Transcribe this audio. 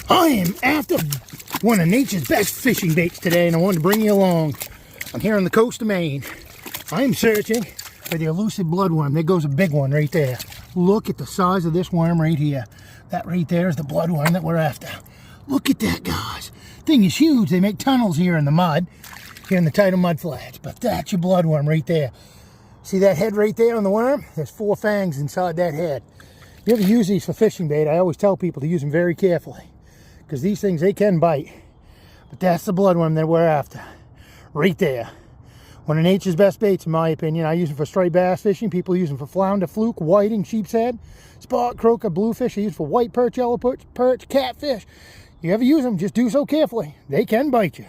I am after one of nature's best fishing baits today, and I wanted to bring you along. I'm here on the coast of Maine. I am searching for the elusive bloodworm. There goes a big one right there. Look at the size of this worm right here. That right there is the bloodworm that we're after. Look at that, guys. Thing is huge. They make tunnels here in the mud, here in the tidal mud flats. But that's your bloodworm right there. See that head right there on the worm? There's 4 fangs inside that head. You ever use these for fishing bait? I always tell people to use them very carefully, because these things, they can bite. But that's the bloodworm that we're after. Right there. One of nature's best baits, in my opinion. I use them for striped bass fishing. People use them for flounder, fluke, whiting, sheep's head, spot, croaker, bluefish. I use them for white perch, yellow perch, catfish. You ever use them, just do so carefully. They can bite you.